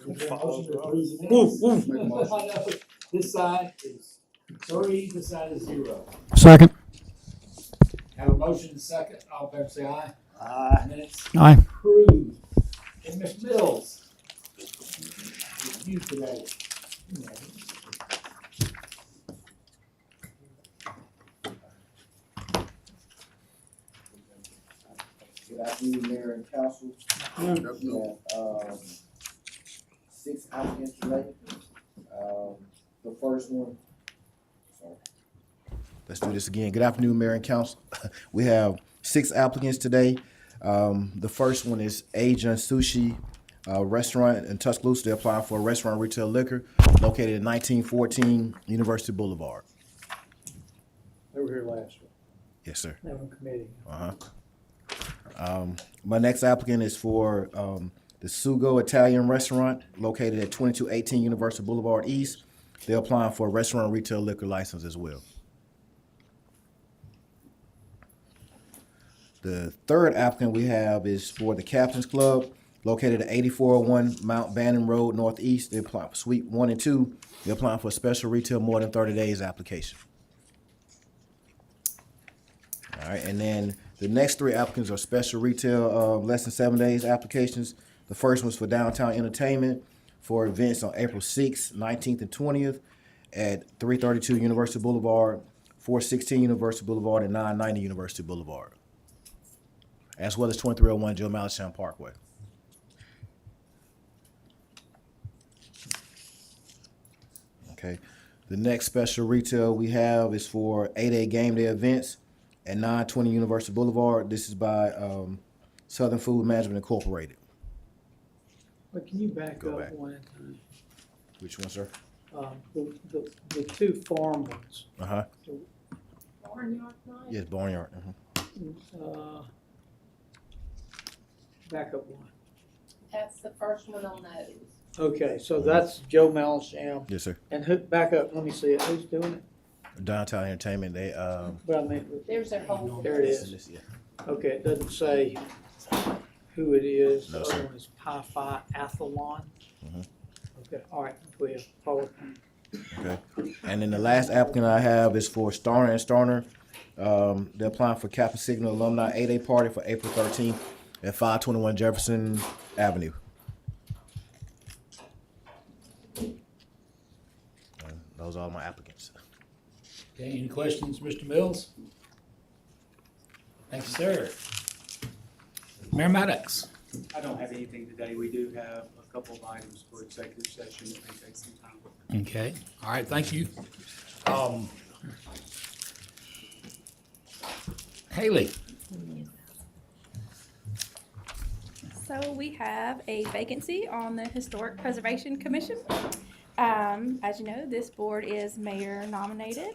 Is there a motion to approve the minutes? Make a motion. I know. This side is 3, this side is 0. Second. Have a motion and a second. All in favor say aye. Aye. Minutes Aye. approved. And Mr. Mills, with you today. Good afternoon, Mayor and Council. We have 6 applicants today. The first one, sorry. Let's do this again. Good afternoon, Mayor and Council. We have 6 applicants today. The first one is Asian Sushi Restaurant in Tuscaloosa. They're applying for a restaurant retail liquor located at 1914 University Boulevard. They were here last week. Yes, sir. They were in committee. My next applicant is for the Sugo Italian Restaurant located at 2218 University Boulevard East. They're applying for a restaurant retail liquor license as well. The third applicant we have is for the Captain's Club located at 8401 Mount Bannon Road Northeast. They're applying for Suite 1 and 2. They're applying for a special retail more than 30 days application. All right, and then the next 3 applicants are special retail less than 7 days applications. The first one's for downtown entertainment for events on April 6th, 19th, and 20th at 332 University Boulevard, 416 University Boulevard, and 990 University Boulevard, as well as 2301 Joe Malisham Parkway. Okay, the next special retail we have is for 8A game day events at 920 University Boulevard. This is by Southern Food Management Incorporated. But can you back Go up back. one at a time? Which one, sir? The 2 farm ones. Uh-huh. Barnyard night? Yes, Barnyard. Back up one. That's the first one on those. Okay, so that's Joe Malisham. Yes, sir. And who, back up, let me see it. Who's doing it? Downtown Entertainment, they, But I mean, There's their whole. there it is. yeah. Okay, it doesn't say who it is. No, The sir. other one is Pi Phi Athlon. Mhm. Okay, all right, we have forward. Okay. And then the last applicant I have is for Starner and Starner. They're applying for Kappa Signal Alumni 8A Party for April 13th at 521 Jefferson Avenue. And those are all my applicants. Okay, any questions, Mr. Mills? Thank you, sir. Mayor Maddox. I don't have anything today. We do have a couple of items for executive session that may take some time. Okay, all right, thank you. Haley. So we have a vacancy on the Historic Preservation Commission. As you know, this board is mayor nominated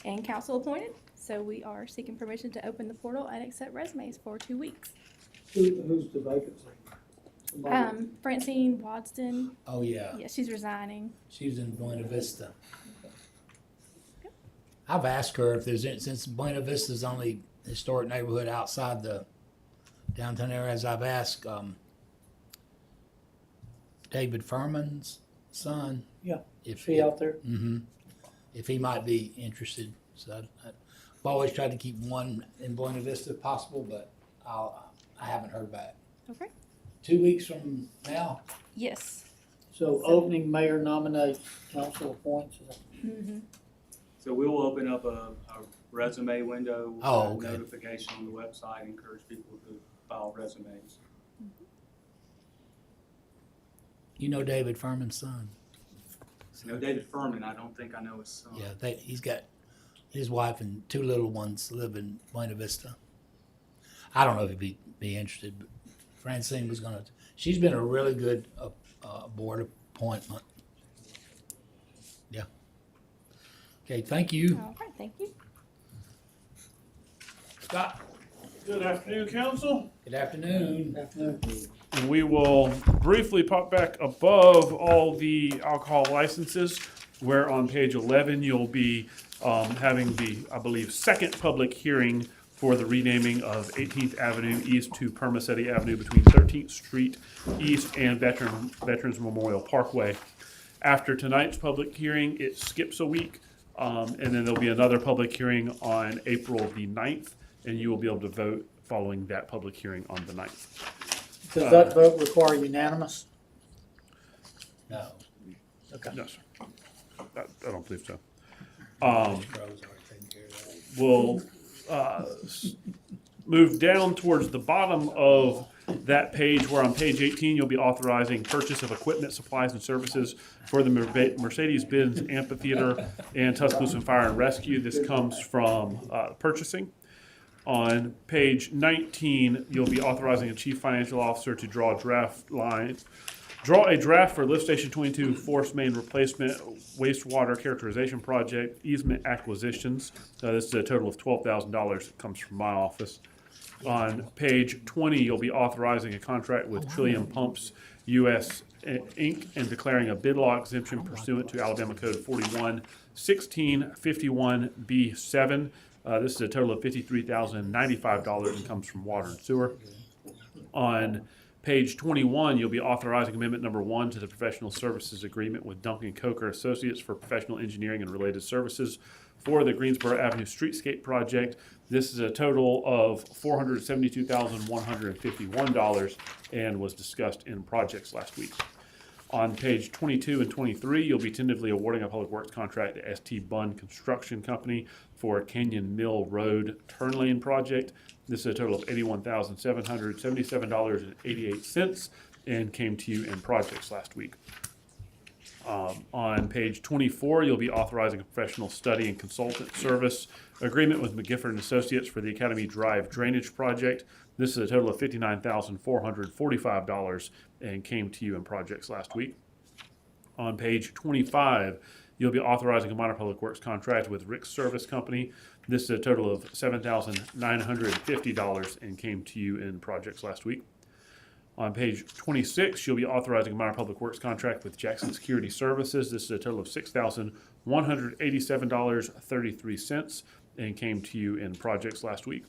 and council appointed. So we are seeking permission to open the portal and accept resumes for 2 weeks. Who's the vacancy? Somebody- Francine Wadston, Oh, yeah, yeah, she's resigning. she was in Buena Vista. I've asked her if there's, since Buena Vista's only historic neighborhood outside the downtown areas, I've asked, David Furman's son. Yeah. If She out there? Mm-hmm. If he might be interested. So I've always tried to keep one in Buena Vista if possible, but I haven't heard back. Okay. 2 weeks from now? Yes. So opening mayor nominate, council appoints. Mm-hmm. So we'll open up a resume window. with Oh, a okay. Notification on the website, encourage people to file resumes. You know David Furman's son? You know, David Furman, I don't think I know his son. Yeah, he's got his wife and 2 little ones live in Buena Vista. I don't know if he'd be interested, but Francine was gonna. She's been a really good board appointment. Yeah. Okay, thank you. All right, thank you. Scott, Good afternoon, council. good afternoon. And we will briefly pop back above all the alcohol licenses, where on page 11 you'll be having the, I believe, second public hearing for the renaming of 18th Avenue East to Permacetti Avenue between 13th Street East and Veterans Memorial Parkway. After tonight's public hearing, it skips a week, and then there'll be another public hearing on April the 9th, and you will be able to vote following that public hearing on the 9th. Does that vote require unanimous? No. Okay. No, sir. I don't believe so. Crows already taken care of that. We'll move down towards the bottom of that page, where on page 18 you'll be authorizing purchase of equipment, supplies, and services for the Mercedes-Benz Amphitheater and Tuscaloosa Fire and Rescue. This comes from purchasing. On page 19, you'll be authorizing a chief financial officer to draw a draft for Lift Station 22 Force Main Replacement Wastewater Characterization Project easement acquisitions. This is a total of $12,000. It comes from my office. On page 20, you'll be authorizing a contract with Trillium Pumps US Inc. and declaring a bid law exemption pursuant to Alabama Code 41-1651B7. This is a total of $53,095 and comes from water and sewer. On page 21, you'll be authorizing amendment number 1 to the professional services agreement with Duncan Coker Associates for professional engineering and related services for the Greensboro Avenue Streetscape project. This is a total of $472,151 and was discussed in projects last week. On page 22 and 23, you'll be tentatively awarding a public works contract to ST Bunn Construction Company for Canyon Mill Road Turn Lane project. This is a total of $81,777.88 and came to you in projects last week. On page 24, you'll be authorizing a professional study and consultant service agreement with McGifford & Associates for the Academy Drive Drainage Project. This is a total of $59,445 and came to you in projects last week. On page 25, you'll be authorizing a minor public works contract with Rick's Service Company. This is a total of $7,950 and came to you in projects last week. On page 26, you'll be authorizing a minor public works contract with Jackson Security Services. This is a total of $6,187.33 and came to you in projects last week.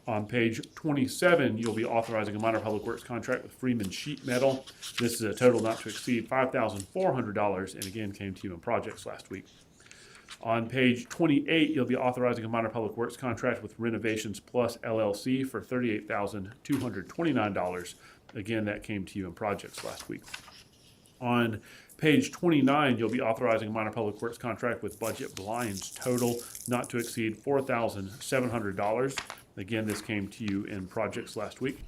On page 27, you'll be authorizing a minor public works contract with Freeman Sheet Metal. This is a total not to exceed $5,400 and again came to you in projects last week. On page 28, you'll be authorizing a minor public works contract with Renovations Plus LLC for $38,229. Again, that came to you in projects last week. On page 29, you'll be authorizing a minor public works contract with Budget Blinds, total not to exceed $4,700. Again, this came to you in projects last week.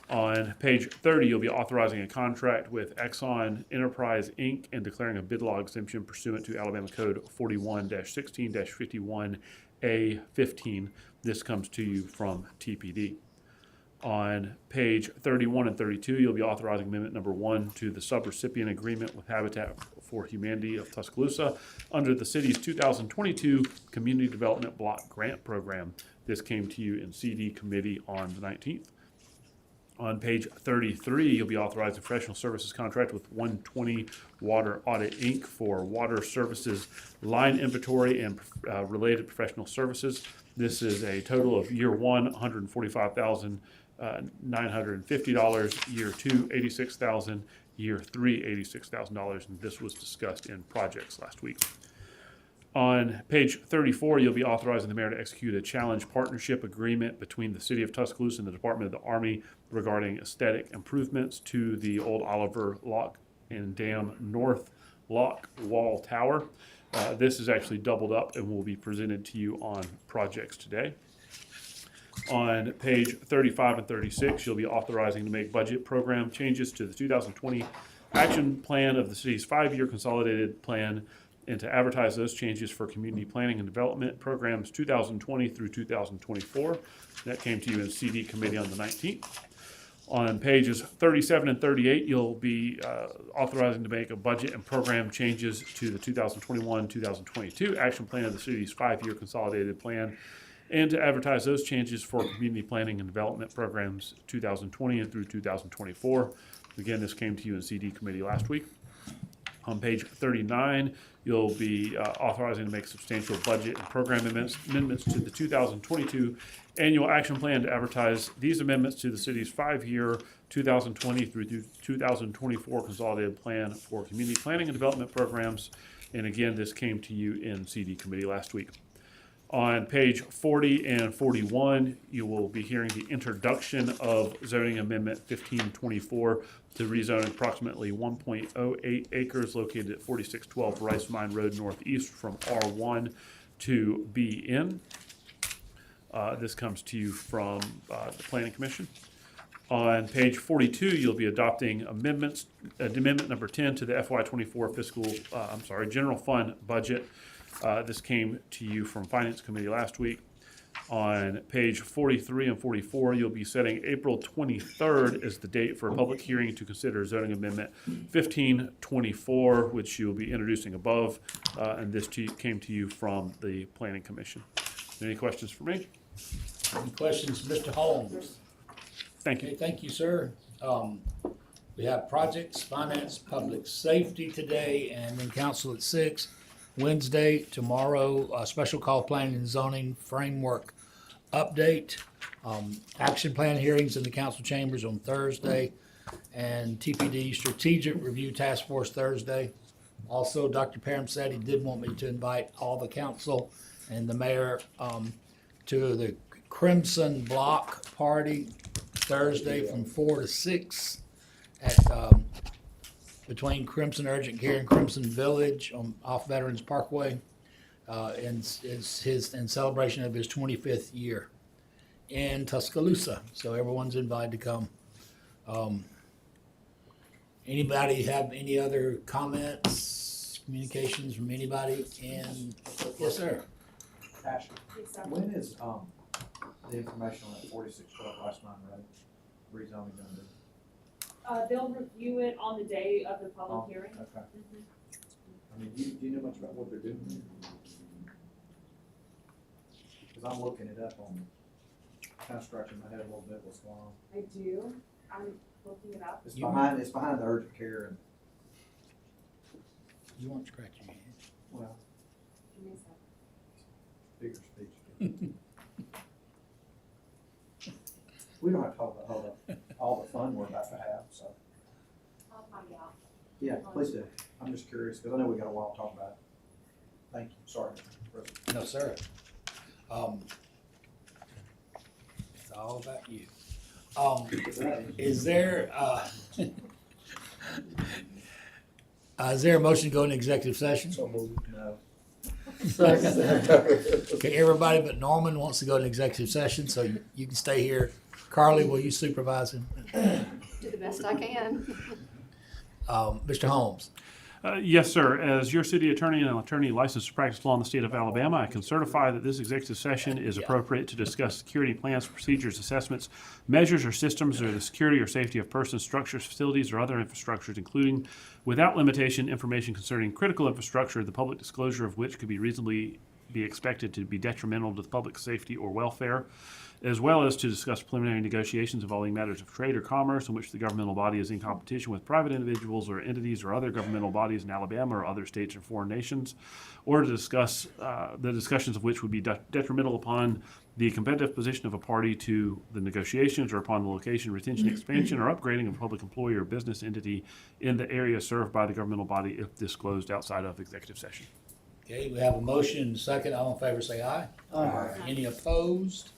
On page 30, you'll be authorizing a contract with Exxon Enterprise, Inc. and declaring a bid law exemption pursuant to Alabama Code 41-16-51A15. This comes to you from TPD. On page 31 and 32, you'll be authorizing amendment number 1 to the subrecipient agreement with Habitat for Humanity of Tuscaloosa under the city's 2022 Community Development Block Grant Program. This came to you in CD committee on the 19th. On page 33, you'll be authorizing a professional services contract with 120 Water Audit, Inc. for water services line inventory and related professional services. This is a total of year 1, $145,950, year 2, $86,000, year 3, $86,000, and this was discussed in projects last week. On page 34, you'll be authorizing the mayor to execute a challenge partnership agreement between the City of Tuscaloosa and the Department of the Army regarding aesthetic improvements to the old Oliver Lock and Dam North Lock Wall Tower. This is actually doubled up and will be presented to you on projects today. On page 35 and 36, you'll be authorizing to make budget program changes to the 2020 action plan of the city's 5-year consolidated plan and to advertise those changes for community planning and development programs 2020 through 2024. That came to you in CD committee on the 19th. On pages 37 and 38, you'll be authorizing to make a budget and program changes to the 2021-2022 action plan of the city's 5-year consolidated plan and to advertise those changes for community planning and development programs 2020 and through 2024. Again, this came to you in CD committee last week. On page 39, you'll be authorizing to make substantial budget and program amendments to the 2022 annual action plan to advertise these amendments to the city's 5-year 2020 through 2024 consolidated plan for community planning and development programs. And again, this came to you in CD committee last week. On page 40 and 41, you will be hearing the introduction of zoning amendment 1524 to rezone approximately 1.08 acres located at 4612 Rice Mine Road Northeast from R1 to BN. This comes to you from the Planning Commission. On page 42, you'll be adopting amendment number 10 to the FY24 general fund budget. This came to you from Finance Committee last week. On page 43 and 44, you'll be setting April 23rd as the date for a public hearing to consider zoning amendment 1524, which you'll be introducing above, and this came to you from the Planning Commission. Any questions for me? Any questions, Mr. Holmes? Thank Okay, you. thank you, sir. We have projects, finance, public safety today, and then council at 6. Wednesday, tomorrow, a special call planning and zoning framework update. Action plan hearings in the council chambers on Thursday, and TPD strategic review task force Thursday. Also, Dr. Parham said he did want me to invite all the council and the mayor to the Crimson Block Party Thursday from 4 to 6 at between Crimson Urgent Care and Crimson Village off Veterans Parkway, in celebration of his 25th year in Tuscaloosa. So everyone's invited to come. Anybody have any other comments, communications from anybody? And yes, sir. Ashley, when is, the information on that 4612 Rice Mine Road rezoning gonna be? They'll review it on the day of the Oh, public hearing. Okay. I mean, do you know much about what they're doing? Cause I'm looking it up on, kinda scratching my head a little bit, what's going on. I do, I'm looking it up. It's You- behind the urgent care and, You want to scratch your head? well, Give me a second. figure speech. We don't have to talk about all the fun we're about to have, so. I'll find out. Yeah, please do. I'm just curious, cause I know we got a while to talk about it. Thank you, sorry. President. No, sir. It's all about you. Is there a motion to go into executive session? So moved. No. Okay, everybody but Norman wants to go into executive session, so you can stay here. Carly, will you supervise him? Do the best I can. Mr. Holmes? Yes, sir. As your city attorney and an attorney licensed to practice law in the state of Alabama, I can certify that this executive session is appropriate to discuss security plans, procedures, assessments, measures, or systems, or the security or safety of persons, structures, facilities, or other infrastructures, including, without limitation, information concerning critical infrastructure, the public disclosure of which could be reasonably be expected to be detrimental to the public safety or welfare, as well as to discuss preliminary negotiations involving matters of trade or commerce in which the governmental body is in competition with private individuals or entities or other governmental bodies in Alabama or other states or foreign nations, or to discuss the discussions of which would be detrimental upon the competitive position of a party to the negotiations or upon the location, retention, expansion, or upgrading of a public employee or business entity in the area served by the governmental body if disclosed outside of executive session. Okay, we have a motion and a second. All in favor say aye. Aye. Any opposed?